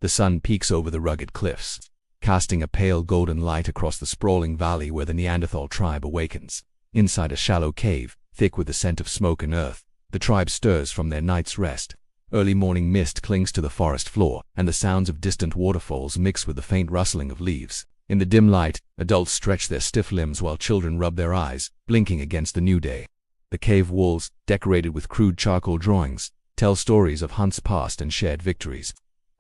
The sun peeks over the rugged cliffs, casting a pale golden light across the sprawling valley where the Neanderthal tribe awakens. Inside a shallow cave, thick with the scent of smoke and earth, the tribe stirs from their night's rest. Early morning mist clings to the forest floor, and the sounds of distant waterfalls mix with the faint rustling of leaves. In the dim light, adults stretch their stiff limbs while children rub their eyes, blinking against the new day. The cave walls, decorated with crude charcoal drawings, tell stories of hunts past and shared victories.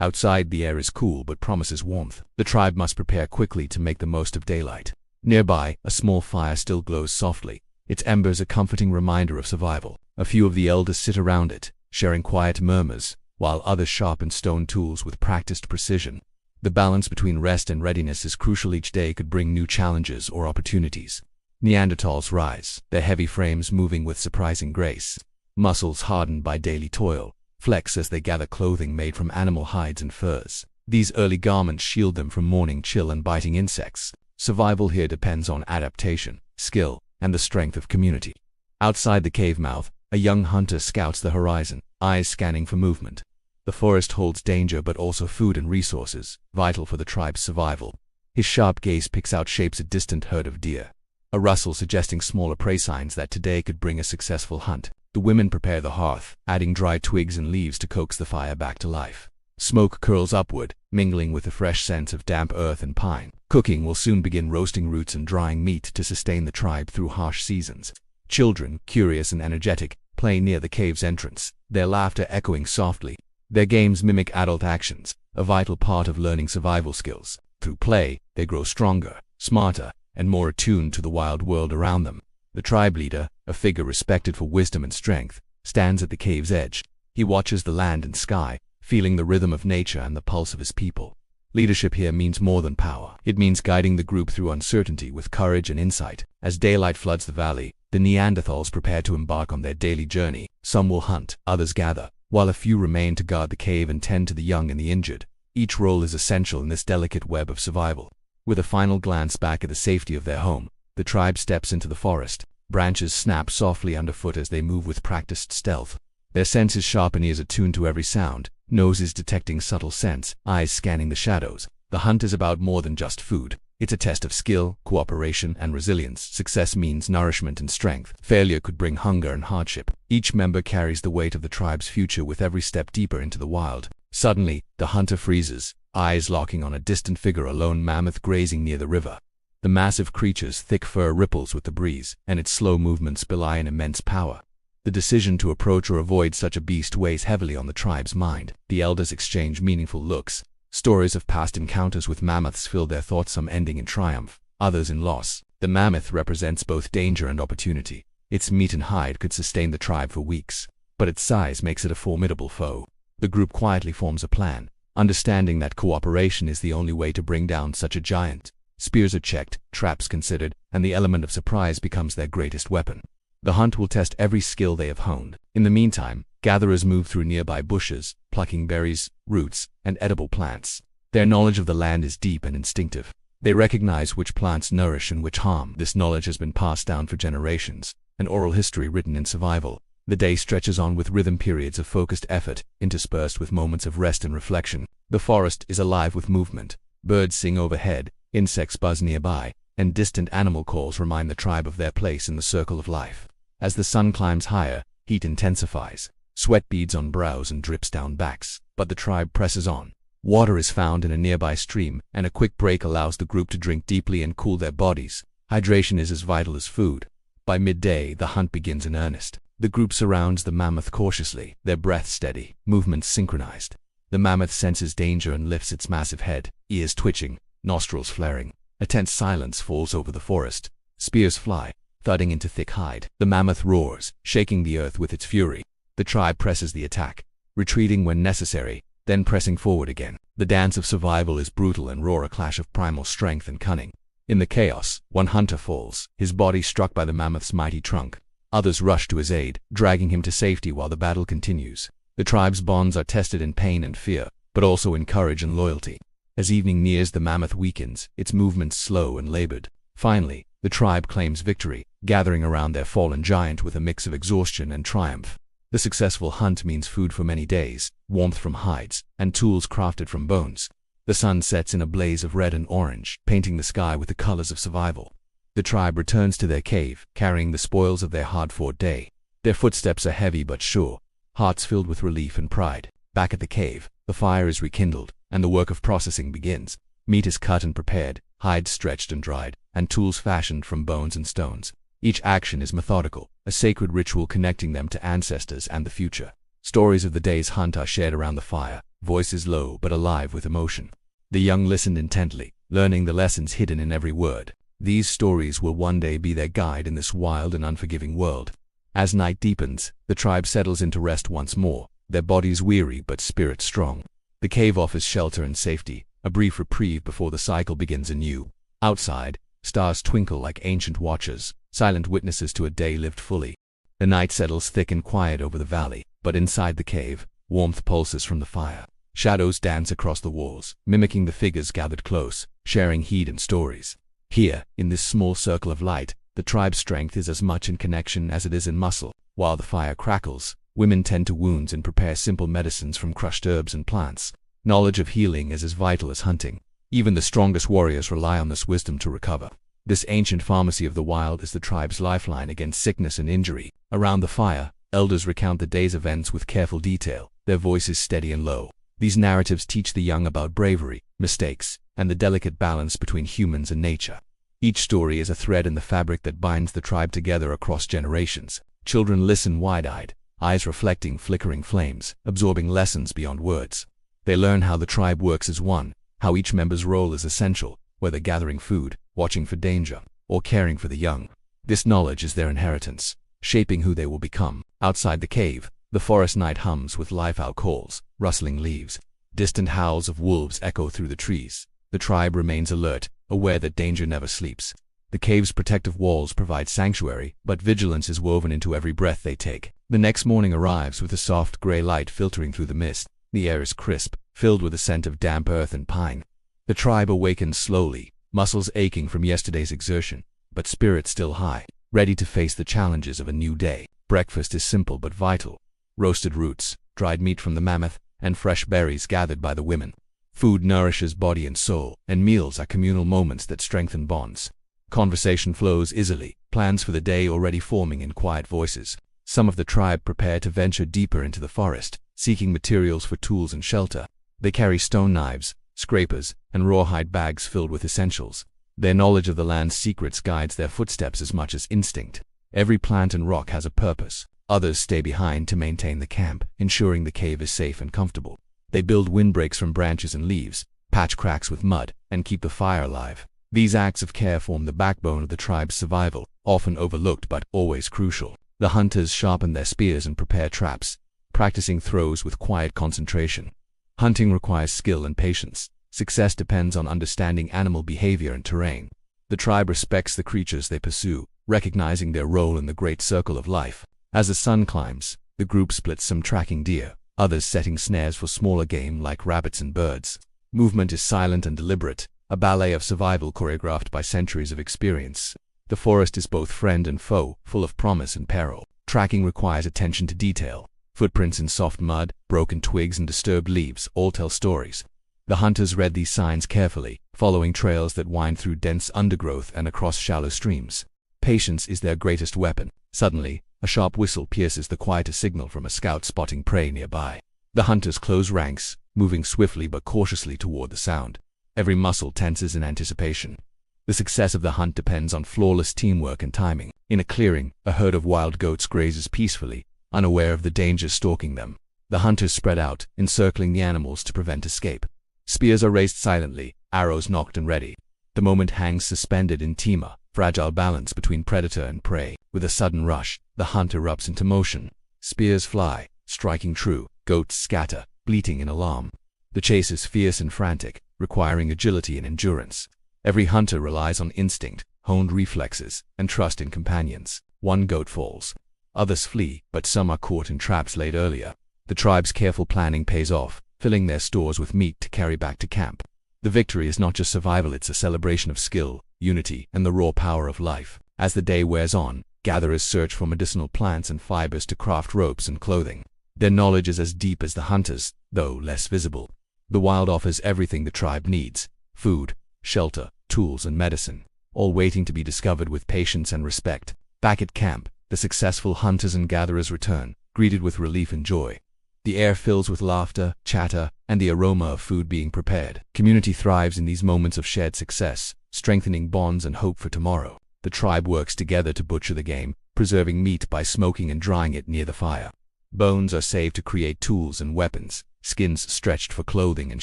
Outside, the air is cool but promises warmth. The tribe must prepare quickly to make the most of daylight. Nearby, a small fire still glows softly, its embers a comforting reminder of survival. A few of the elders sit around it, sharing quiet murmurs, while others sharpen stone tools with practiced precision. The balance between rest and readiness is crucial. Each day could bring new challenges or opportunities. Neanderthals rise, their heavy frames moving with surprising grace. Muscles hardened by daily toil flex as they gather clothing made from animal hides and furs. These early garments shield them from morning chill and biting insects. Survival here depends on adaptation, skill, and the strength of community. Outside the cave mouth, a young hunter scouts the horizon, eyes scanning for movement. The forest holds danger but also food and resources, vital for the tribe's survival. His sharp gaze picks out shapes a distant herd of deer, a rustle suggesting smaller prey, signs that today could bring a successful hunt. The women prepare the hearth, adding dry twigs and leaves to coax the fire back to life. Smoke curls upward, mingling with the fresh scents of damp earth and pine. Cooking will soon begin, roasting roots and drying meat to sustain the tribe through harsh seasons. Children, curious and energetic, play near the cave's entrance, their laughter echoing softly. Their games mimic adult actions, a vital part of learning survival skills. Through play, they grow stronger, smarter, and more attuned to the wild world around them. The tribe leader, a figure respected for wisdom and strength, stands at the cave's edge. He watches the land and sky, feeling the rhythm of nature and the pulse of his people. Leadership here means more than power. It means guiding the group through uncertainty with courage and insight. As daylight floods the valley, the Neanderthals prepare to embark on their daily journey. Some will hunt, others gather, while a few remain to guard the cave and tend to the young and the injured. Each role is essential in this delicate web of survival. With a final glance back at the safety of their home, the tribe steps into the forest. Branches snap softly underfoot as they move with practiced stealth. Their senses sharp and ears attuned to every sound, noses detecting subtle scents, eyes scanning the shadows. The hunt is about more than just food. It's a test of skill, cooperation, and resilience. Success means nourishment and strength. Failure could bring hunger and hardship. Each member carries the weight of the tribe's future with every step deeper into the wild. Suddenly, the hunter freezes, eyes locking on a distant figure, a lone mammoth grazing near the river. The massive creature's thick fur ripples with the breeze, and its slow movements belie an immense power. The decision to approach or avoid such a beast weighs heavily on the tribe's mind. The elders exchange meaningful looks. Stories of past encounters with mammoths fill their thoughts, some ending in triumph, others in loss. The mammoth represents both danger and opportunity. Its meat and hide could sustain the tribe for weeks, but its size makes it a formidable foe. The group quietly forms a plan, understanding that cooperation is the only way to bring down such a giant. Spears are checked, traps considered, and the element of surprise becomes their greatest weapon. The hunt will test every skill they have honed. In the meantime, gatherers move through nearby bushes, plucking berries, roots, and edible plants. Their knowledge of the land is deep and instinctive. They recognize which plants nourish and which harm. This knowledge has been passed down for generations, an oral history written in survival. The day stretches on with rhythm, periods of focused effort, interspersed with moments of rest and reflection. The forest is alive with movement. Birds sing overhead, insects buzz nearby, and distant animal calls remind the tribe of their place in the circle of life. As the sun climbs higher, heat intensifies. Sweat beads on brows and drips down backs, but the tribe presses on. Water is found in a nearby stream, and a quick break allows the group to drink deeply and cool their bodies. Hydration is as vital as food. By midday, the hunt begins in earnest. The group surrounds the mammoth cautiously, their breath steady, movements synchronized. The mammoth senses danger and lifts its massive head, ears twitching, nostrils flaring. A tense silence falls over the forest. Spears fly, thudding into thick hide. The mammoth roars, shaking the earth with its fury. The tribe presses the attack, retreating when necessary, then pressing forward again. The dance of survival is brutal and raw, a clash of primal strength and cunning. In the chaos, one hunter falls, his body struck by the mammoth's mighty trunk. Others rush to his aid, dragging him to safety while the battle continues. The tribe's bonds are tested in pain and fear, but also in courage and loyalty. As evening nears, the mammoth weakens, its movements slow and labored. Finally, the tribe claims victory, gathering around their fallen giant with a mix of exhaustion and triumph. The successful hunt means food for many days, warmth from hides, and tools crafted from bones. The sun sets in a blaze of red and orange, painting the sky with the colors of survival. The tribe returns to their cave, carrying the spoils of their hard-fought day. Their footsteps are heavy but sure, hearts filled with relief and pride. Back at the cave, the fire is rekindled, and the work of processing begins. Meat is cut and prepared, hides stretched and dried, and tools fashioned from bones and stones. Each action is methodical, a sacred ritual connecting them to ancestors and the future. Stories of the day's hunt are shared around the fire, voices low but alive with emotion. The young listened intently, learning the lessons hidden in every word. These stories will one day be their guide in this wild and unforgiving world. As night deepens, the tribe settles into rest once more, their bodies weary but spirits strong. The cave offers shelter and safety, a brief reprieve before the cycle begins anew. Outside, stars twinkle like ancient watchers, silent witnesses to a day lived fully. The night settles thick and quiet over the valley, but inside the cave, warmth pulses from the fire. Shadows dance across the walls, mimicking the figures gathered close, sharing heat and stories. Here, in this small circle of light, the tribe's strength is as much in connection as it is in muscle. While the fire crackles, women tend to wounds and prepare simple medicines from crushed herbs and plants. Knowledge of healing is as vital as hunting. Even the strongest warriors rely on this wisdom to recover. This ancient pharmacy of the wild is the tribe's lifeline against sickness and injury. Around the fire, elders recount the day's events with careful detail, their voices steady and low. These narratives teach the young about bravery, mistakes, and the delicate balance between humans and nature. Each story is a thread in the fabric that binds the tribe together across generations. Children listen wide-eyed, eyes reflecting flickering flames, absorbing lessons beyond words. They learn how the tribe works as one, how each member's role is essential, whether gathering food, watching for danger, or caring for the young. This knowledge is their inheritance, shaping who they will become. Outside the cave, the forest night hums with life-out calls, rustling leaves. Distant howls of wolves echo through the trees. The tribe remains alert, aware that danger never sleeps. The cave's protective walls provide sanctuary, but vigilance is woven into every breath they take. The next morning arrives with a soft gray light filtering through the mist. The air is crisp, filled with a scent of damp earth and pine. The tribe awakens slowly, muscles aching from yesterday's exertion, but spirits still high, ready to face the challenges of a new day. Breakfast is simple but vital. Roasted roots, dried meat from the mammoth, and fresh berries gathered by the women. Food nourishes body and soul, and meals are communal moments that strengthen bonds. Conversation flows easily, plans for the day already forming in quiet voices. Some of the tribe prepare to venture deeper into the forest, seeking materials for tools and shelter. They carry stone knives, scrapers, and rawhide bags filled with essentials. Their knowledge of the land's secrets guides their footsteps as much as instinct. Every plant and rock has a purpose. Others stay behind to maintain the camp, ensuring the cave is safe and comfortable. They build windbreaks from branches and leaves, patch cracks with mud, and keep the fire alive. These acts of care form the backbone of the tribe's survival, often overlooked but always crucial. The hunters sharpen their spears and prepare traps, practicing throws with quiet concentration. Hunting requires skill and patience. Success depends on understanding animal behavior and terrain. The tribe respects the creatures they pursue, recognizing their role in the great circle of life. As the sun climbs, the group splits, some tracking deer, others setting snares for smaller game like rabbits and birds. Movement is silent and deliberate, a ballet of survival choreographed by centuries of experience. The forest is both friend and foe, full of promise and peril. Tracking requires attention to detail. Footprints in soft mud, broken twigs, and disturbed leaves all tell stories. The hunters read these signs carefully, following trails that wind through dense undergrowth and across shallow streams. Patience is their greatest weapon. Suddenly, a sharp whistle pierces the quiet, a signal from a scout spotting prey nearby. The hunters close ranks, moving swiftly but cautiously toward the sound. Every muscle tenses in anticipation. The success of the hunt depends on flawless teamwork and timing. In a clearing, a herd of wild goats grazes peacefully, unaware of the danger stalking them. The hunters spread out, encircling the animals to prevent escape. Spears are raised silently, arrows nocked and ready. The moment hangs suspended in Tima, fragile balance between predator and prey. With a sudden rush, the hunt erupts into motion. Spears fly, striking true. Goats scatter, bleating in alarm. The chase is fierce and frantic, requiring agility and endurance. Every hunter relies on instinct, honed reflexes, and trust in companions. One goat falls. Others flee, but some are caught in traps laid earlier. The tribe's careful planning pays off, filling their stores with meat to carry back to camp. The victory is not just survival, it's a celebration of skill, unity, and the raw power of life. As the day wears on, gatherers search for medicinal plants and fibers to craft ropes and clothing. Their knowledge is as deep as the hunters, though less visible. The wild offers everything the tribe needs: food, shelter, tools, and medicine, all waiting to be discovered with patience and respect. Back at camp, the successful hunters and gatherers return, greeted with relief and joy. The air fills with laughter, chatter, and the aroma of food being prepared. Community thrives in these moments of shared success, strengthening bonds and hope for tomorrow. The tribe works together to butcher the game, preserving meat by smoking and drying it near the fire. Bones are saved to create tools and weapons, skins stretched for clothing and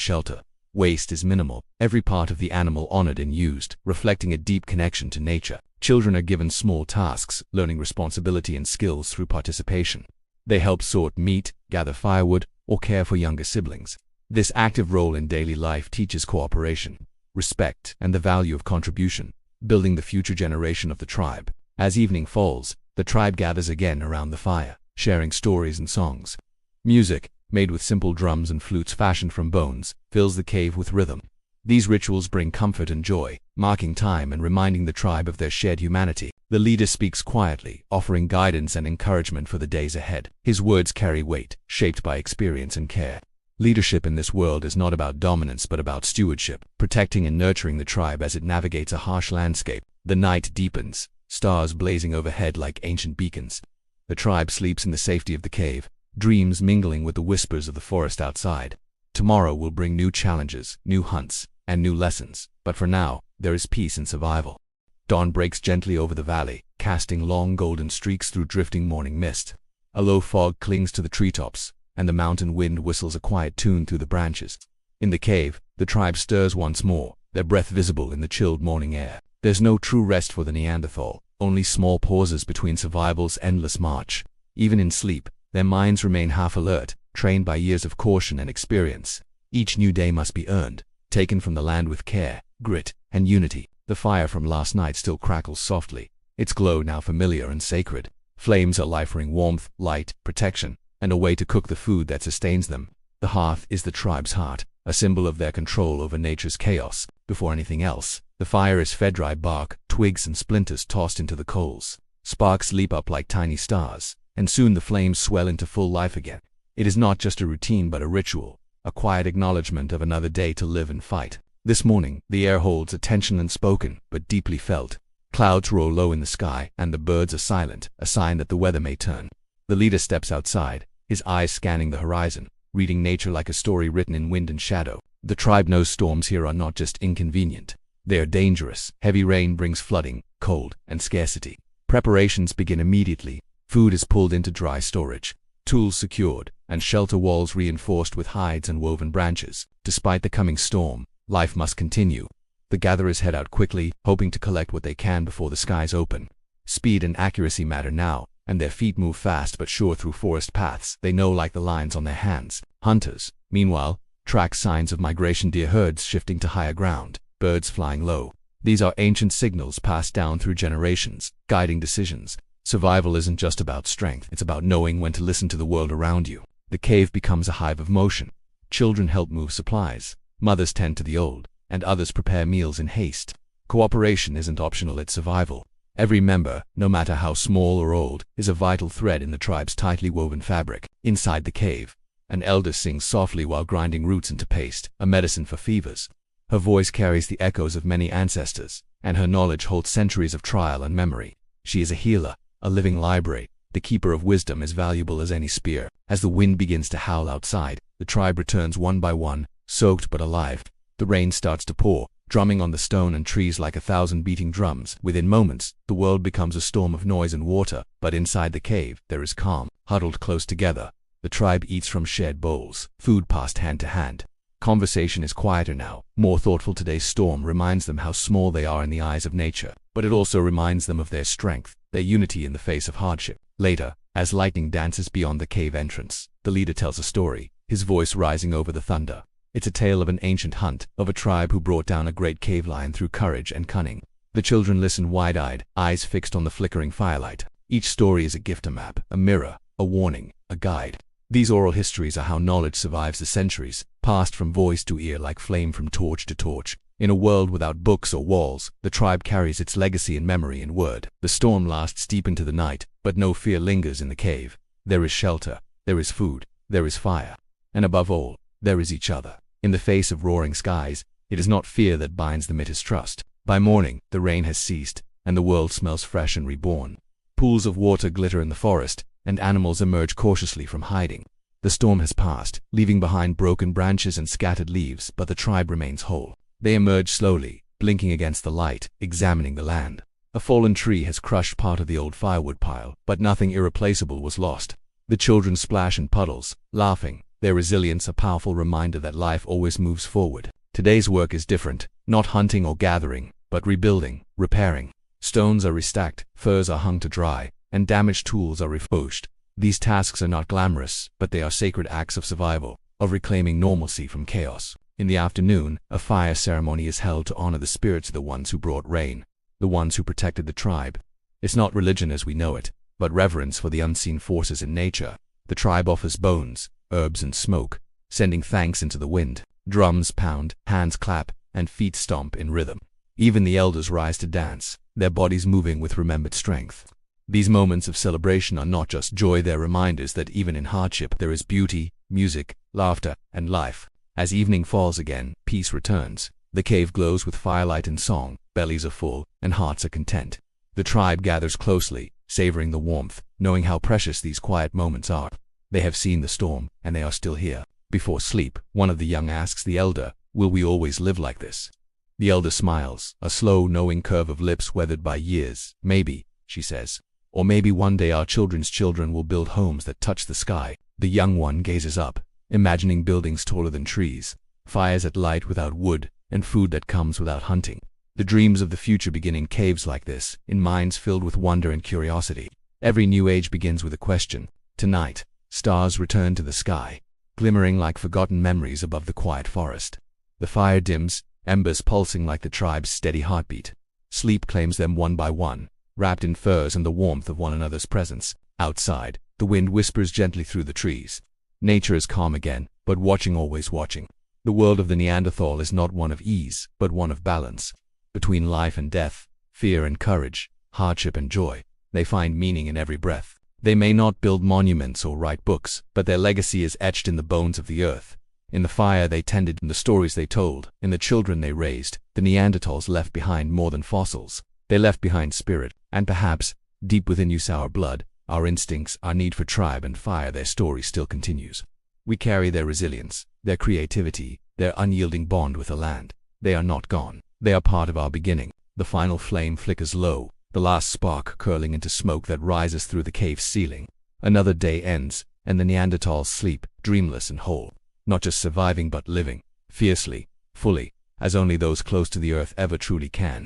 shelter. Waste is minimal, every part of the animal honored and used, reflecting a deep connection to nature. Children are given small tasks, learning responsibility and skills through participation. They help sort meat, gather firewood, or care for younger siblings. This active role in daily life teaches cooperation, respect, and the value of contribution, building the future generation of the tribe. As evening falls, the tribe gathers again around the fire, sharing stories and songs. Music, made with simple drums and flutes fashioned from bones, fills the cave with rhythm. These rituals bring comfort and joy, marking time and reminding the tribe of their shared humanity. The leader speaks quietly, offering guidance and encouragement for the days ahead. His words carry weight, shaped by experience and care. Leadership in this world is not about dominance but about stewardship, protecting and nurturing the tribe as it navigates a harsh landscape. The night deepens, stars blazing overhead like ancient beacons. The tribe sleeps in the safety of the cave, dreams mingling with the whispers of the forest outside. Tomorrow will bring new challenges, new hunts, and new lessons, but for now, there is peace and survival. Dawn breaks gently over the valley, casting long golden streaks through drifting morning mist. A low fog clings to the treetops, and the mountain wind whistles a quiet tune through the branches. In the cave, the tribe stirs once more, their breath visible in the chilled morning air. There's no true rest for the Neanderthal, only small pauses between survival's endless march. Even in sleep, their minds remain half alert, trained by years of caution and experience. Each new day must be earned, taken from the land with care, grit, and unity. The fire from last night still crackles softly, its glow now familiar and sacred. Flames are offering warmth, light, protection, and a way to cook the food that sustains them. The hearth is the tribe's heart, a symbol of their control over nature's chaos. Before anything else, the fire is fed dry bark, twigs, and splinters tossed into the coals. Sparks leap up like tiny stars, and soon the flames swell into full life again. It is not just a routine but a ritual, a quiet acknowledgement of another day to live and fight. This morning, the air holds a tension unspoken but deeply felt. Clouds roll low in the sky, and the birds are silent, a sign that the weather may turn. The leader steps outside, his eyes scanning the horizon, reading nature like a story written in wind and shadow. The tribe knows storms here are not just inconvenient. They are dangerous. Heavy rain brings flooding, cold, and scarcity. Preparations begin immediately. Food is pulled into dry storage, tools secured, and shelter walls reinforced with hides and woven branches. Despite the coming storm, life must continue. The gatherers head out quickly, hoping to collect what they can before the skies open. Speed and accuracy matter now, and their feet move fast but sure through forest paths they know like the lines on their hands. Hunters, meanwhile, track signs of migration: deer herds shifting to higher ground, birds flying low. These are ancient signals passed down through generations, guiding decisions. Survival isn't just about strength, it's about knowing when to listen to the world around you. The cave becomes a hive of motion. Children help move supplies, mothers tend to the old, and others prepare meals in haste. Cooperation isn't optional, it's survival. Every member, no matter how small or old, is a vital thread in the tribe's tightly woven fabric. Inside the cave, an elder sings softly while grinding roots into paste, a medicine for fevers. Her voice carries the echoes of many ancestors, and her knowledge holds centuries of trial and memory. She is a healer, a living library, the keeper of wisdom as valuable as any spear. As the wind begins to howl outside, the tribe returns one by one, soaked but alive. The rain starts to pour, drumming on the stone and trees like 1,000 beating drums. Within moments, the world becomes a storm of noise and water, but inside the cave, there is calm. Huddled close together, the tribe eats from shared bowls, food passed hand to hand. Conversation is quieter now, more thoughtful. Today's storm reminds them how small they are in the eyes of nature, but it also reminds them of their strength, their unity in the face of hardship. Later, as lightning dances beyond the cave entrance, the leader tells a story, his voice rising over the thunder. It's a tale of an ancient hunt, of a tribe who brought down a great cave lion through courage and cunning. The children listen wide-eyed, eyes fixed on the flickering firelight. Each story is a gift, a map, a mirror, a warning, a guide. These oral histories are how knowledge survives the centuries, passed from voice to ear like flame from torch to torch. In a world without books or walls, the tribe carries its legacy in memory and word. The storm lasts deep into the night, but no fear lingers in the cave. There is shelter, there is food, there is fire, and above all, there is each other. In the face of roaring skies, it is not fear that binds them, it is trust. By morning, the rain has ceased, and the world smells fresh and reborn. Pools of water glitter in the forest, and animals emerge cautiously from hiding. The storm has passed, leaving behind broken branches and scattered leaves, but the tribe remains whole. They emerge slowly, blinking against the light, examining the land. A fallen tree has crushed part of the old firewood pile, but nothing irreplaceable was lost. The children splash in puddles, laughing, their resilience a powerful reminder that life always moves forward. Today's work is different, not hunting or gathering, but rebuilding, repairing. Stones are restacked, furs are hung to dry, and damaged tools are refurbished. These tasks are not glamorous, but they are sacred acts of survival, of reclaiming normalcy from chaos. In the afternoon, a fire ceremony is held to honor the spirits of the ones who brought rain, the ones who protected the tribe. It's not religion as we know it, but reverence for the unseen forces in nature. The tribe offers bones, herbs, and smoke, sending thanks into the wind. Drums pound, hands clap, and feet stomp in rhythm. Even the elders rise to dance, their bodies moving with remembered strength. These moments of celebration are not just joy, they're reminders that even in hardship there is beauty, music, laughter, and life. As evening falls again, peace returns. The cave glows with firelight and song, bellies are full, and hearts are content. The tribe gathers closely, savoring the warmth, knowing how precious these quiet moments are. They have seen the storm, and they are still here. Before sleep, one of the young asks the elder, "Will we always live like this?" The elder smiles, a slow, knowing curve of lips weathered by years. "Maybe," she says. "Or maybe one day our children's children will build homes that touch the sky." The young one gazes up, imagining buildings taller than trees, fires that light without wood, and food that comes without hunting. The dreams of the future begin in caves like this, in minds filled with wonder and curiosity. Every new age begins with a question. Tonight, stars return to the sky, glimmering like forgotten memories above the quiet forest. The fire dims, embers pulsing like the tribe's steady heartbeat. Sleep claims them one by one, wrapped in furs and the warmth of one another's presence. Outside, the wind whispers gently through the trees. Nature is calm again, but watching, always watching. The world of the Neanderthal is not one of ease, but one of balance. Between life and death, fear and courage, hardship and joy, they find meaning in every breath. They may not build monuments or write books, but their legacy is etched in the bones of the earth. In the fire they tended, in the stories they told, in the children they raised. The Neanderthals left behind more than fossils. They left behind spirit, and perhaps, deep within you, our blood, our instincts, our need for tribe and fire, their story still continues. We carry their resilience, their creativity, their unyielding bond with the land. They are not gone. They are part of our beginning. The final flame flickers low, the last spark curling into smoke that rises through the cave's ceiling. Another day ends, and the Neanderthals sleep, dreamless and whole, not just surviving but living, fiercely, fully, as only those close to the earth ever truly can.